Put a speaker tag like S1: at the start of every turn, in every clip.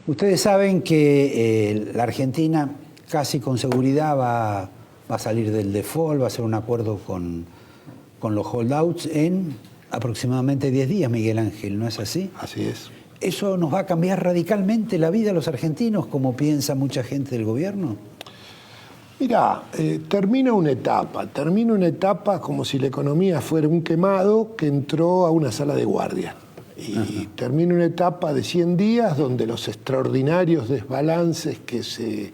S1: Ustedes saben que la Argentina casi con seguridad va a salir del default, va a hacer un acuerdo con los holdouts en aproximadamente 10 días, Miguel Ángel, ¿no es así?
S2: Así es.
S1: ¿Eso nos va a cambiar radicalmente la vida a los argentinos, como piensa mucha gente del gobierno?
S2: Mirá, termina una etapa como si la economía fuera un quemado que entró a una sala de guardia. Y termina una etapa de 100 días donde los extraordinarios desbalances que se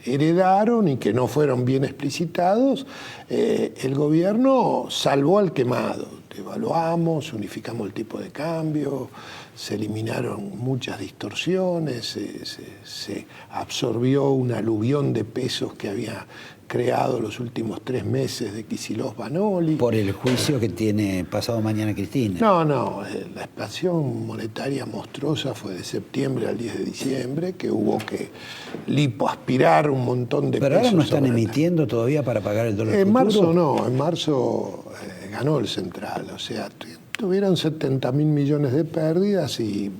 S2: heredaron y que no fueron bien explicitados, el gobierno salvó al quemado. Devaluamos, unificamos el tipo de cambio, se eliminaron muchas distorsiones, se absorbió un aluvión de pesos que había creado los últimos 3 meses de Kicillof Banoli.
S1: Por el juicio que tiene pasado mañana Cristina.
S2: No, la expansión monetaria monstruosa fue de septiembre al 10 de diciembre, que hubo que lipoaspirar un montón de pesos.
S1: Pero ahora no están emitiendo todavía para pagar el dólar
S2: En
S1: futuro.
S2: en marzo ganó el central, o sea, tuvieron 70.000 millones de pérdidas y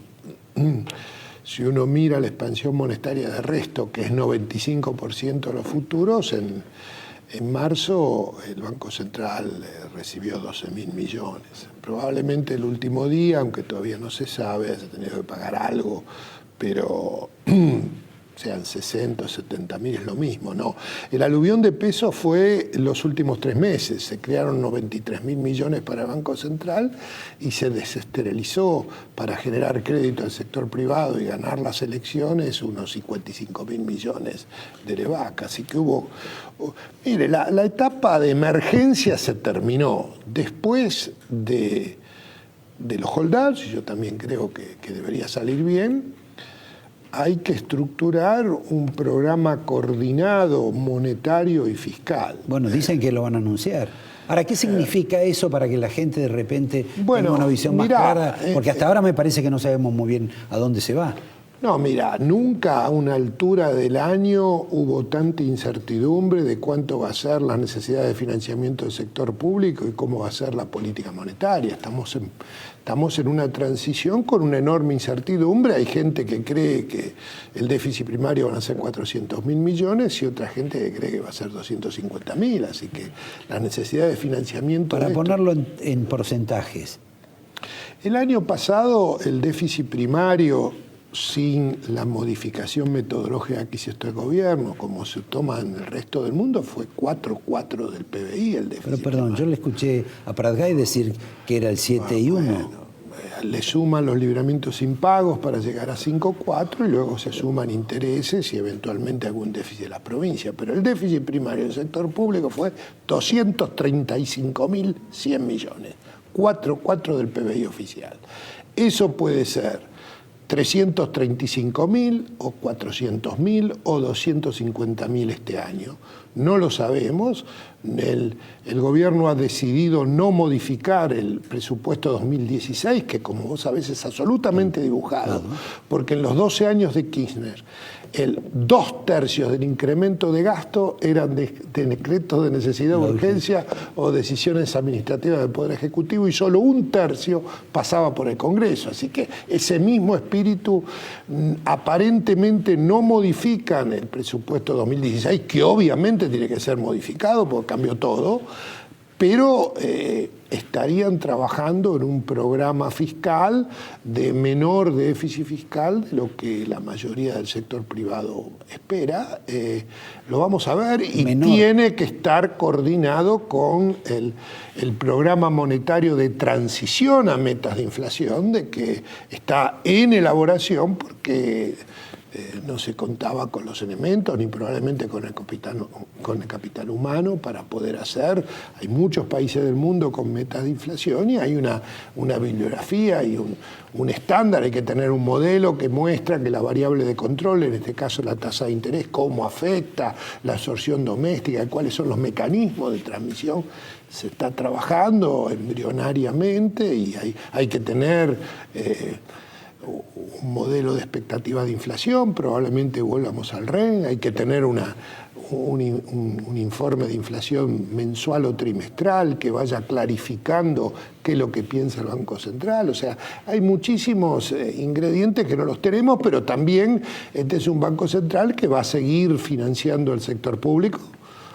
S2: si uno mira la expansión monetaria de resto, que es 95% de los futuros, en marzo el Banco Central recibió 12.000 millones. Probablemente el último día, aunque todavía no se sabe, haya tenido que pagar algo, pero sean 60 o 70.000 es lo mismo, ¿no? El aluvión de pesos fue los últimos 3 meses. Se crearon 93.000 millones para el Banco Central y se desesterilizó para generar crédito al sector privado y ganar las elecciones unos 55.000 millones de LEVAC. Así que hubo... Mire, la etapa de emergencia se terminó. Después de los holdouts, y yo también creo que debería salir bien, hay que estructurar un programa coordinado monetario y fiscal.
S1: Bueno, dicen que lo van a anunciar. Ahora, ¿qué significa eso para que la gente de repente tenga una visión más clara? Porque hasta ahora me parece que no sabemos muy bien a dónde se va.
S2: No, mira, nunca a una altura del año hubo tanta incertidumbre de cuánto va a ser la necesidad de financiamiento del sector público y cómo va a ser la política monetaria. Estamos en una transición con una enorme incertidumbre. Hay gente que cree que el déficit primario van a ser 400.000 millones y otra gente que cree que va a ser 250.000. Así que la necesidad de financiamiento...
S1: Para ponerlo en porcentajes.
S2: El año pasado el déficit primario, sin la modificación metodológica que hizo este gobierno, como se toma en el resto del mundo, fue 4,4 del PBI el déficit.
S1: Pero perdón,
S2: primario.
S1: yo le escuché a Pratgay decir que era el 7,1.
S2: Bueno, le suman los libramientos impagos para llegar a 5,4 y luego se suman intereses y eventualmente algún déficit de la provincia. Pero el déficit primario del sector público fue 235.100 millones, 4,4 del PBI oficial. Eso puede ser 335.000 o 400.000 o 250.000 este año. No lo sabemos. El gobierno ha decidido no modificar el presupuesto 2016, que como vos sabés es absolutamente dibujado, porque en los 12 años de Kirchner, 2/3 del incremento de gasto eran de decretos de necesidad o urgencia o decisiones administrativas del Poder Ejecutivo y solo 1/3 pasaba por el Congreso. Así que ese mismo espíritu aparentemente no modifican el presupuesto 2016, que obviamente tiene que ser modificado porque cambió todo, pero estarían trabajando en un programa fiscal de menor déficit fiscal de lo que la mayoría del sector privado espera. Lo vamos a ver y tiene que estar coordinado con el programa monetario de transición a metas de inflación, de que está en elaboración porque no se contaba con los elementos ni probablemente con el capital humano para poder hacer. Hay muchos países del mundo con metas de inflación y hay una bibliografía y un estándar. Hay que tener un modelo que muestra que la variable de control, en este caso la tasa de interés, cómo afecta la absorción doméstica, cuáles son los mecanismos de transmisión. Se está trabajando embrionariamente y hay que tener un modelo de expectativa de inflación, probablemente volvamos al REN, hay que tener un informe de inflación mensual o trimestral que vaya clarificando qué es lo que piensa el Banco Central. O sea, hay muchísimos ingredientes que no los tenemos, pero también este es un Banco Central que va a seguir financiando el sector público,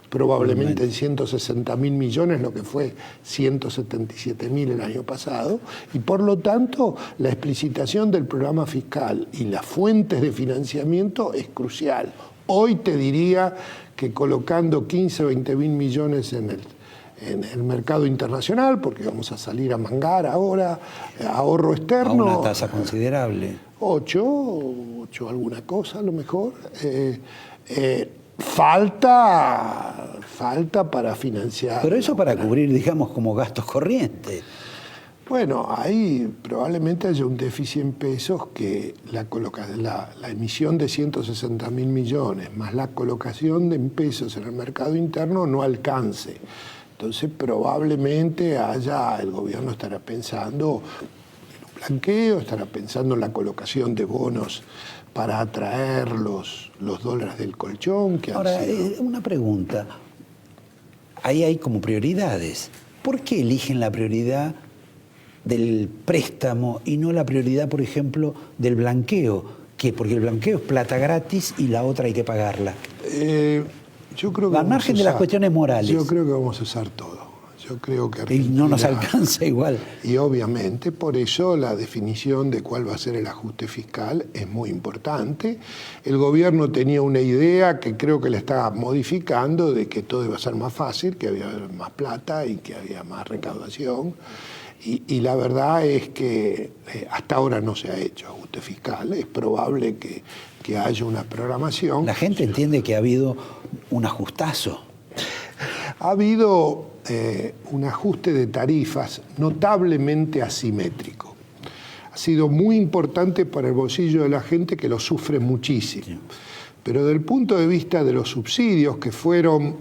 S2: probablemente en 160.000 millones, lo que fue 177.000 el año pasado, y por lo tanto la explicitación del programa fiscal y las fuentes de financiamiento es crucial. Hoy te diría que colocando 15 o 20.000 millones en el mercado internacional, porque vamos a salir a mangar ahora, ahorro externo.
S1: A una tasa considerable.
S2: 8 alguna cosa a lo mejor. Falta para financiar.
S1: Pero eso para cubrir, digamos, como gastos corrientes.
S2: Bueno, ahí probablemente haya un déficit en pesos que la emisión de 160.000 millones más la colocación en pesos en el mercado interno no alcance. Entonces probablemente el gobierno estará pensando en un blanqueo, estará pensando en la colocación de bonos para atraer los dólares del colchón.
S1: Ahora, una pregunta. Ahí hay como prioridades. ¿Por qué eligen la prioridad del préstamo y no la prioridad, por ejemplo, del blanqueo? Porque el blanqueo es plata gratis y la otra hay que pagarla.
S2: Yo creo que
S1: al margen de las cuestiones morales.
S2: Yo creo que vamos a usar todo. Yo creo que Argentina,
S1: y no nos alcanza igual.
S2: Y obviamente por eso la definición de cuál va a ser el ajuste fiscal es muy importante. El gobierno tenía una idea que creo que la está modificando, de que todo iba a ser más fácil, que había más plata y que había más recaudación. Y la verdad es que hasta ahora no se ha hecho ajuste fiscal. Es probable que haya una programación.
S1: La gente entiende que ha habido un ajustazo.
S2: Ha habido un ajuste de tarifas notablemente asimétrico. Ha sido muy importante para el bolsillo de la gente, que lo sufre muchísimo. Sí. Pero desde el punto de vista de los subsidios, que fueron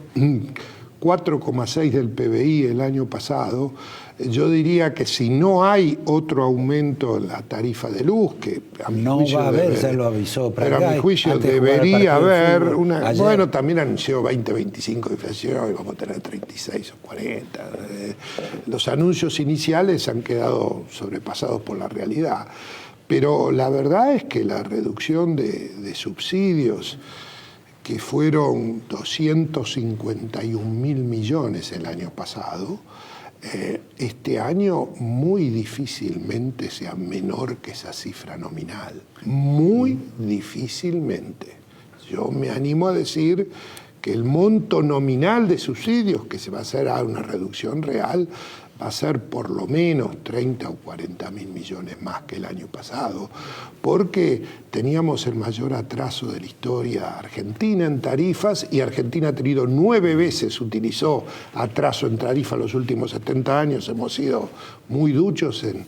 S2: 4,6 del PBI el año pasado, yo diría que si no hay otro aumento en la tarifa de luz, que a mi juicio
S1: va a haber, ya lo avisó
S2: pero a mi juicio debería haber una... Bueno, también anunció 20-25 de inflación y vamos a tener 36 o 40. Los anuncios iniciales han quedado sobrepasados por la realidad. Pero la verdad es que la reducción de subsidios, que fueron 251.000 millones el año pasado, este año muy difícilmente sea menor que esa cifra nominal. Muy difícilmente. Yo me animo a decir que el monto nominal de subsidios que se va a hacer a una reducción real va a ser por lo menos 30 o 40.000 millones más que el año pasado, porque teníamos el mayor atraso de la historia argentina en tarifas, y Argentina ha tenido 9 veces, utilizó atraso en tarifa los últimos 70 años. Hemos sido muy duchos en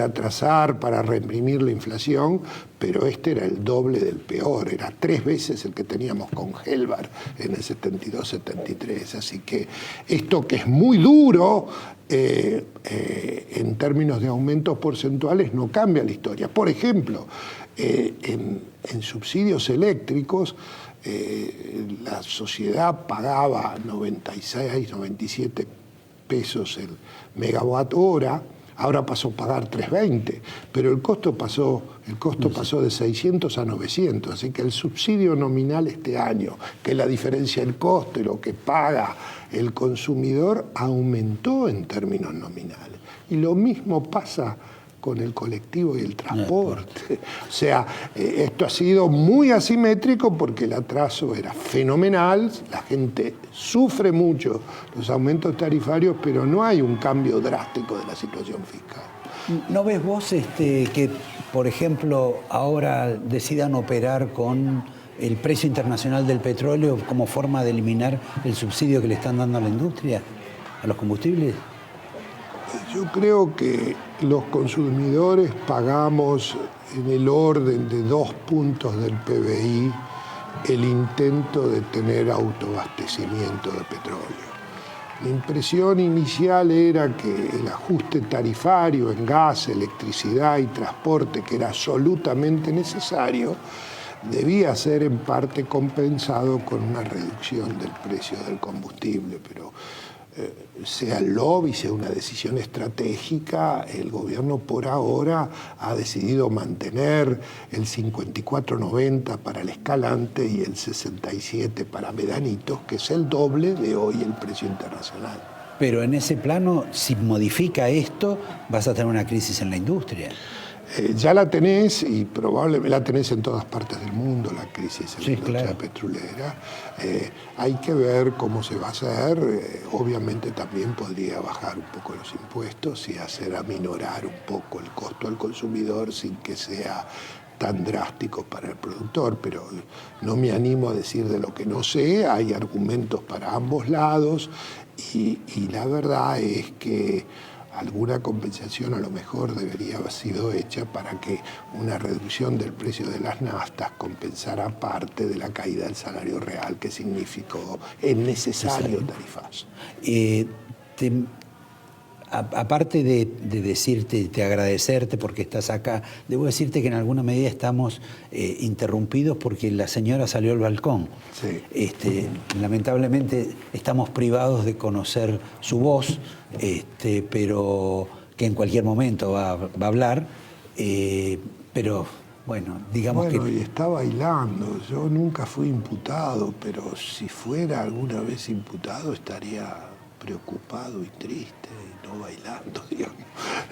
S2: atrasar para reprimir la inflación, pero este era el doble del peor, era 3 veces el que teníamos con Helbar en el 72-73. Así que esto, que es muy duro, en términos de aumentos porcentuales, no cambia la historia. Por ejemplo, en subsidios eléctricos, la sociedad pagaba 96, 97 pesos el megawatt hora, ahora pasó a pagar 3.20, pero el costo pasó de 600 a 900, así que el subsidio nominal este año, que es la diferencia del costo y lo que paga el consumidor, aumentó en términos nominales. Y lo mismo pasa con el colectivo y el transporte. O sea, esto ha sido muy asimétrico porque el atraso era fenomenal, la gente sufre mucho los aumentos tarifarios, pero no hay un cambio drástico de la situación fiscal.
S1: ¿No ves vos que, por ejemplo, ahora decidan operar con el precio internacional del petróleo como forma de eliminar el subsidio que le están dando a la industria, a los combustibles?
S2: Yo creo que los consumidores pagamos en el orden de 2 puntos del PBI el intento de tener autoabastecimiento de petróleo. Mi impresión inicial era que el ajuste tarifario en gas, electricidad y transporte, que era absolutamente necesario, debía ser en parte compensado con una reducción del precio del combustible, pero sea el lobby, sea una decisión estratégica, el gobierno por ahora ha decidido mantener el 54.90 para el Escalante y el 67 para Medanitos, que es el doble de hoy el precio internacional.
S1: Pero en ese plano, si modifica esto, vas a tener una crisis en la industria.
S2: Ya la tenés, y probablemente la tenés en todas partes del mundo, la crisis en la industria petrolera. Hay que ver cómo se va a hacer. Obviamente también podría bajar un poco los impuestos y hacer aminorar un poco el costo al consumidor sin que sea tan drástico para el productor, pero no me animo a decir de lo que no sé. Hay argumentos para ambos lados y la verdad es que alguna compensación a lo mejor debería haber sido hecha para que una reducción del precio de las naftas compensara parte de la caída del salario real que significó el necesario tarifazo.
S1: Aparte de decirte, de agradecerte porque estás acá, debo decirte que en alguna medida estamos interrumpidos porque la señora salió al balcón.
S2: Sí.
S1: Lamentablemente estamos privados de conocer su voz, pero que en cualquier momento va a hablar, pero bueno, digamos que...
S2: Bueno, y está bailando. Yo nunca fui imputado, pero si fuera alguna vez imputado estaría preocupado y triste, y no bailando, digamos.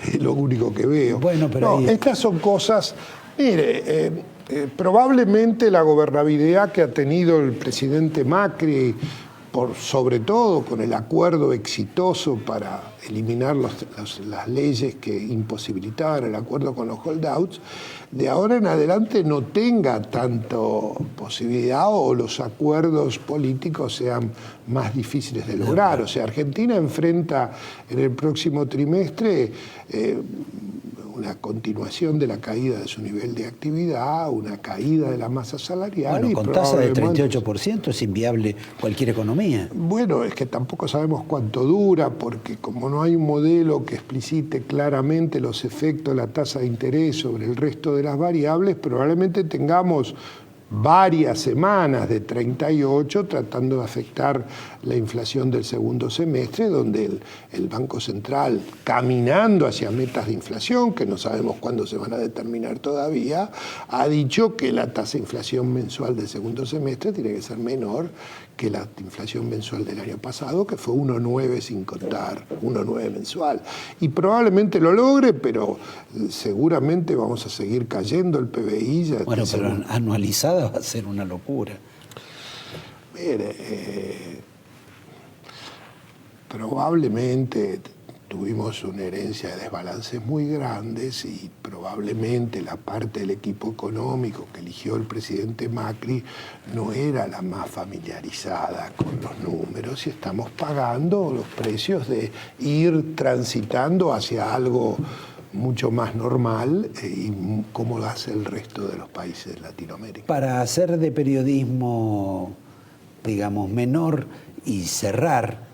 S2: Es lo único que veo.
S1: Bueno, pero
S2: no, estas son cosas... Mire, probablemente la gobernabilidad que ha tenido el presidente Macri, sobre todo con el acuerdo exitoso para eliminar las leyes que imposibilitaban el acuerdo con los holdouts, de ahora en adelante no tenga tanto posibilidad o los acuerdos políticos sean más difíciles de lograr. O sea, Argentina enfrenta en el próximo trimestre una continuación de la caída de su nivel de actividad, una caída de la masa salarial.
S1: Bueno, con tasa de 38% es inviable cualquier economía.
S2: Bueno, es que tampoco sabemos cuánto dura, porque como no hay un modelo que explicite claramente los efectos de la tasa de interés sobre el resto de las variables, probablemente tengamos varias semanas de 38 tratando de afectar la inflación del segundo semestre, donde el Banco Central, caminando hacia metas de inflación, que no sabemos cuándo se van a determinar todavía, ha dicho que la tasa de inflación mensual del segundo semestre tiene que ser menor que la inflación mensual del año pasado, que fue 1,9 sin contar, 1,9 mensual. Y probablemente lo logre, pero seguramente vamos a seguir cayendo el PBI.
S1: Bueno, pero anualizada va a ser una locura.
S2: Mire, probablemente tuvimos una herencia de desbalances muy grandes y probablemente la parte del equipo económico que eligió el presidente Macri no era la más familiarizada con los números y estamos pagando los precios de ir transitando hacia algo mucho más normal y como lo hace el resto de los países de Latinoamérica.
S1: Para hacer de periodismo, digamos, menor y cerrar,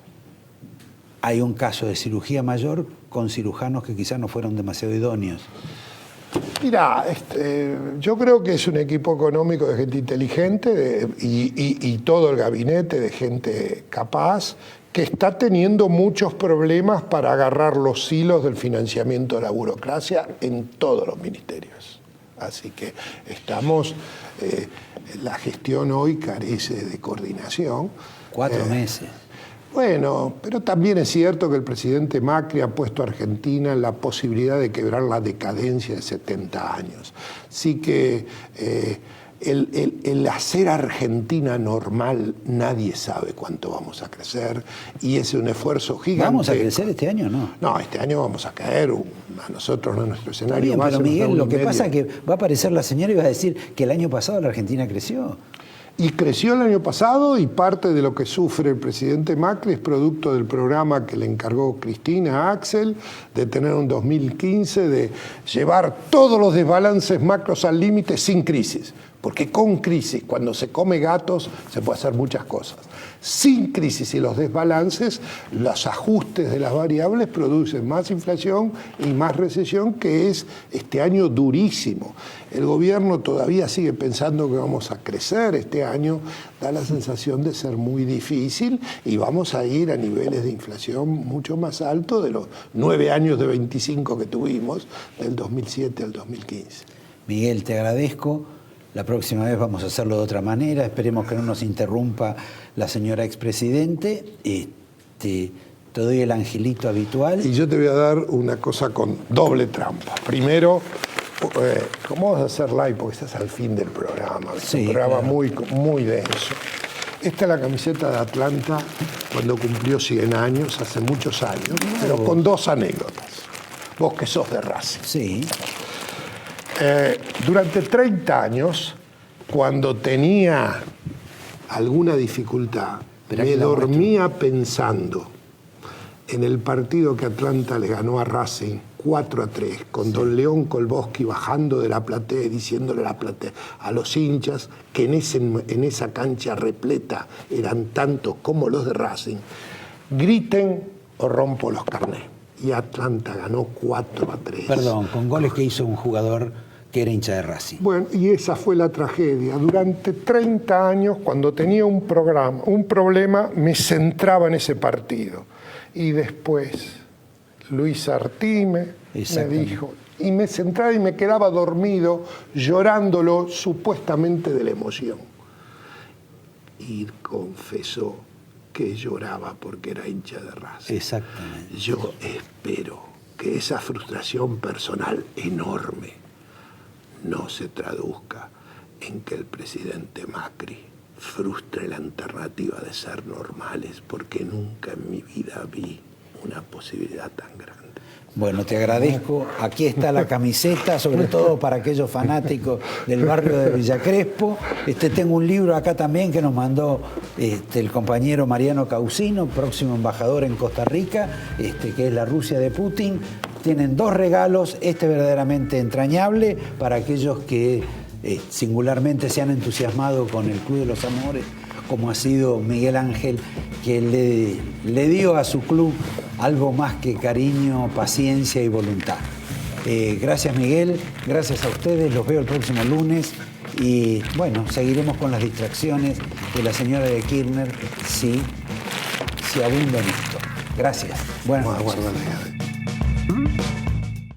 S1: hay un caso de cirugía mayor con cirujanos que quizás no fueron demasiado idóneos.
S2: Mirá, yo creo que es un equipo económico de gente inteligente y todo el gabinete de gente capaz que está teniendo muchos problemas para agarrar los hilos del financiamiento de la burocracia en todos los ministerios. Así que la gestión hoy carece de coordinación.
S1: 4 meses.
S2: Bueno, pero también es cierto que el presidente Macri ha puesto a Argentina en la posibilidad de quebrar la decadencia de 70 años. Así que el hacer Argentina normal, nadie sabe cuánto vamos a crecer y es un esfuerzo gigante.
S1: ¿Vamos a crecer este año o no?
S2: No, este año vamos a caer, a nosotros no, nuestro escenario
S1: Bien,
S2: más.
S1: pero Miguel, lo que pasa es que va a aparecer la señora y va a decir que el año pasado la Argentina creció.
S2: Y creció el año pasado y parte de lo que sufre el presidente Macri es producto del programa que le encargó Cristina Axel de tener un 2015, de llevar todos los desbalances macros al límite sin crisis. Porque con crisis, cuando se come gatos, se puede hacer muchas cosas. Sin crisis y los desbalances, los ajustes de las variables producen más inflación y más recesión, que es este año durísimo. El gobierno todavía sigue pensando que vamos a crecer este año, da la sensación de ser muy difícil y vamos a ir a niveles de inflación mucho más altos de los 9 años de 25 que tuvimos, del 2007 al 2015.
S1: Miguel, te agradezco. La próxima vez vamos a hacerlo de otra manera. Esperemos que no nos interrumpa la señora expresidente. Te doy el angelito habitual.
S2: Y yo te voy a dar una cosa con doble trampa. Primero, ¿cómo vas a hacer live? Porque estás al fin del programa. Es un programa claro, muy denso. Esta es la camiseta de Atlanta cuando cumplió 100 años, hace muchos años, pero con 2 anécdotas. Vos que sos de Racing.
S1: Sí.
S2: Durante 30 años, cuando tenía alguna dificultad, me dormía pensando en el partido que Atlanta le ganó a Racing 4-3, con don León Kolboski bajando de la platea y diciéndole a los hinchas que en esa cancha repleta eran tantos como los de Racing, griten o rompo los carnés. Y Atlanta ganó 4-3.
S1: Perdón, con goles que hizo un jugador que era hincha de Racing.
S2: Bueno, y esa fue la tragedia. Durante 30 años, cuando tenía un problema, me centraba en ese partido. Y después, Luis Artime me dijo, y me centraba y me quedaba dormido, llorándolo supuestamente de la emoción. Y confesó que lloraba porque era hincha de Racing.
S1: Exactamente.
S2: Yo espero que esa frustración personal enorme no se traduzca en que el presidente Macri frustre la alternativa de ser normales, porque nunca en mi vida vi una posibilidad tan grande.
S1: Bueno, te agradezco. Aquí está la camiseta, sobre todo para aquellos fanáticos del barrio de Villa Crespo. Tengo un libro acá también que nos mandó el compañero Mariano Causino, próximo embajador en Costa Rica, que es La Rusia de Putin. Tienen 2 regalos, verdaderamente entrañable para aquellos que singularmente se han entusiasmado con el Club de los Amores, como ha sido Miguel Ángel, que le dio a su club algo más que cariño, paciencia y voluntad. Gracias Miguel, gracias a ustedes, los veo el próximo lunes y bueno, seguiremos con las distracciones de la señora de Kirchner si abunda en esto. Gracias. Buenas noches.